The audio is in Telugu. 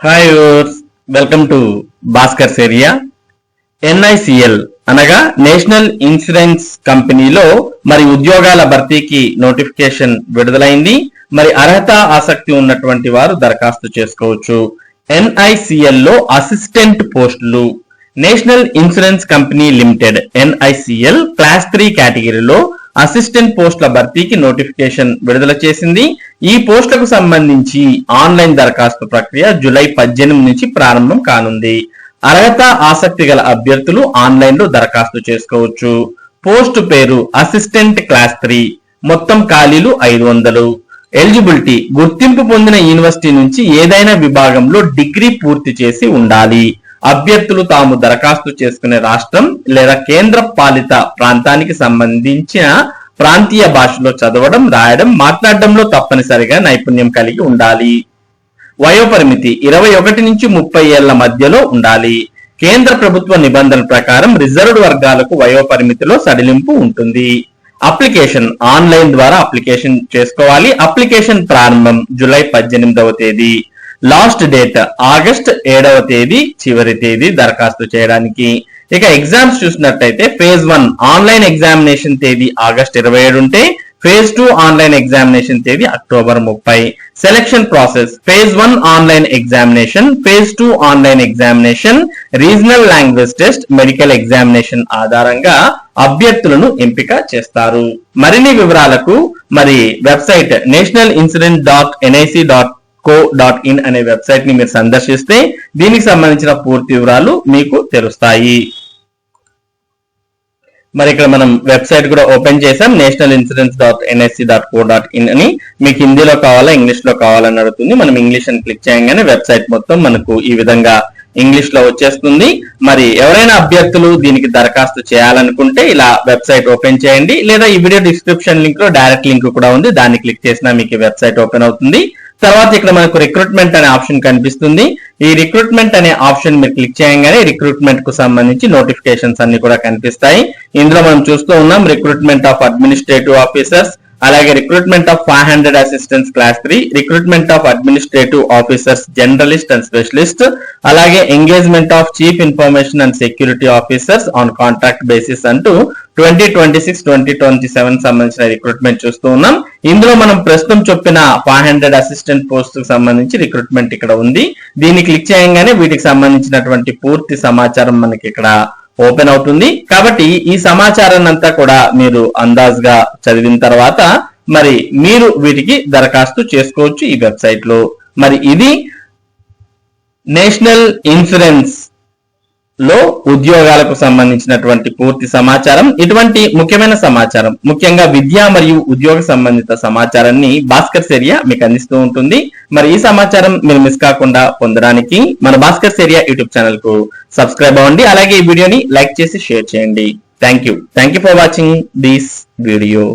Hi viewers, welcome to Bhaskar's area. NICL అనగా నేషనల్ ఇన్సూరెన్స్ కంపెనీలో మరి ఉద్యోగాల భర్తీకి నోటిఫికేషన్ విడుదలైంది. మరి అర్హత ఆసక్తి ఉన్నటువంటి వారు దరఖాస్తు చేసుకోవచ్చు. ఎన్ఐసిఎల్ లో అసిస్టెంట్ పోస్టులు national insurance company limited NICL class 3 కేటగిరీలో అసిస్టెంట్ పోస్టుల భర్తీకి నోటిఫికేషన్ విడుదల చేసింది. ఈ పోస్టులకు సంబంధించి ఆన్లైన్ దరఖాస్తు ప్రక్రియ జూలై 18 నుంచి ప్రారంభం కానుంది. అర్హత ఆసక్తి గల అభ్యర్థులు ఆన్లైన్ లో దరఖాస్తు చేసుకోవచ్చు. పోస్టు పేరు అసిస్టెంట్ క్లాస్ 3. మొత్తం ఖాళీలు 500. ఎలిజిబిలిటీ గుర్తింపు పొందిన యూనివర్సిటీ నుంచి ఏదైనా విభాగంలో డిగ్రీ పూర్తి చేసి ఉండాలి. అభ్యర్థులు తాము దరఖాస్తు చేసుకునే రాష్ట్రం లేదా కేంద్ర పాలిత ప్రాంతానికి సంబంధించిన ప్రాంతీయ భాషలో చదవడం, రాయడం, మాట్లాడడంలో తప్పనిసరిగా నైపుణ్యం కలిగి ఉండాలి. వయోపరిమితి 21 నుంచి 30 ఏళ్ల మధ్యలో ఉండాలి. కేంద్ర ప్రభుత్వ నిబంధనల ప్రకారం రిజర్వ్డ్ వర్గాలకు వయోపరిమితిలో సడలింపు ఉంటుంది. అప్లికేషన్ ఆన్లైన్ ద్వారా అప్లికేషన్ చేసుకోవాలి. అప్లికేషన్ ప్రారంభం జూలై 18వ తేదీ. లాస్ట్ డేట్ ఆగస్ట్ 7వ తేదీ చివరి తేదీ దరఖాస్తు చేయడానికి. ఇక ఎగ్జామ్స్ చూసినట్టయితే ఫేజ్ 1 ఆన్లైన్ ఎగ్జామినేషన్ తేదీ ఆగస్ట్ 27 ఉంటే ఫేజ్ 2 ఆన్లైన్ ఎగ్జామినేషన్ తేదీ October 30. Selection process phase 1 online examination, phase 2 online examination, regional language test, medical examination ఆధారంగా అభ్యర్థులను ఎంపిక చేస్తారు. మరిన్ని వివరాలకు మరి వెబ్సైట్ nationalinsurance.nic.co.in అనే వెబ్సైట్ ని మీరు సందర్శిస్తే దీనికి సంబంధించిన పూర్తి వివరాలు మీకు తెలుస్తాయి. మరి ఇక్కడ మనం వెబ్సైట్ కూడా ఓపెన్ చేసాం. nationalinsurance.nic.co.in అని. మీకు హిందీలో కావాలా ఇంగ్లీష్ లో కావాలని అడుగుతుంది. మనం ఇంగ్లీష్ అని క్లిక్ చేయగానే వెబ్సైట్ మొత్తం మనకు ఈ విధంగా ఇంగ్లీష్ లో వచ్చేస్తుంది. మరి ఎవరైనా అభ్యర్థులు దీనికి దరఖాస్తు చేయాలనుకుంటే ఇలా వెబ్సైట్ ఓపెన్ చేయండి, లేదా ఈ వీడియో డిస్క్రిప్షన్ లింక్ లో డైరెక్ట్ లింక్ కూడా ఉంది, దాన్ని క్లిక్ చేసినా మీకు వెబ్సైట్ ఓపెన్ అవుతుంది. తర్వాత ఇక్కడ మనకు రిక్రూట్మెంట్ అనే ఆప్షన్ కనిపిస్తుంది. ఈ రిక్రూట్మెంట్ అనే ఆప్షన్ మీరు క్లిక్ చేయగానే రిక్రూట్మెంట్ కు సంబంధించి నోటిఫికేషన్స్ అన్ని కూడా కనిపిస్తాయి. ఇందులో మనం చూస్తూ ఉన్నాం రిక్రూట్మెంట్ ఆఫ్ అడ్మినిస్ట్రేటివ్ ఆఫీసర్స్, అలాగే recruitment of 500 assistants class 3, recruitment of administrative officers generalist and specialist, అలాగే engagement of chief information and security officers on contract basis అంటూ 2026-2027 సంబంధించిన రిక్రూట్మెంట్ చూస్తూ ఉన్నాం. ఇందులో మనం ప్రస్తుతం చెప్పిన 500 అసిస్టెంట్ పోస్ట్ కు సంబంధించి రిక్రూట్మెంట్ ఇక్కడ ఉంది. దీన్ని క్లిక్ చేయగానే వీటికి సంబంధించినటువంటి పూర్తి సమాచారం మనకి ఇక్కడ ఓపెన్ అవుతుంది. కాబట్టి ఈ సమాచారాన్ని అంతా కూడా మీరు అందాజ్గా చదివిన తర్వాత మరి మీరు వీటికి దరఖాస్తు చేసుకోవచ్చు ఈ వెబ్సైట్ లో. మరి ఇది నేషనల్ ఇన్సూరెన్స్ లో ఉద్యోగాలకు సంబంధించినటువంటి పూర్తి సమాచారం. ఇటువంటి ముఖ్యమైన సమాచారం, ముఖ్యంగా విద్య మరియు ఉద్యోగ సంబంధిత సమాచారాన్ని భాస్కర్స్ ఏరియా మీకు అందిస్తూ ఉంటుంది. మరి ఈ సమాచారం మీరు మిస్ కాకుండా పొందడానికి మన భాస్కర్స్ ఏరియా యూట్యూబ్ ఛానల్ కు సబ్స్క్రైబ్ అవ్వండి. అలాగే ఈ వీడియోని లైక్ చేసి షేర్ చేయండి. Thank you for watching this video.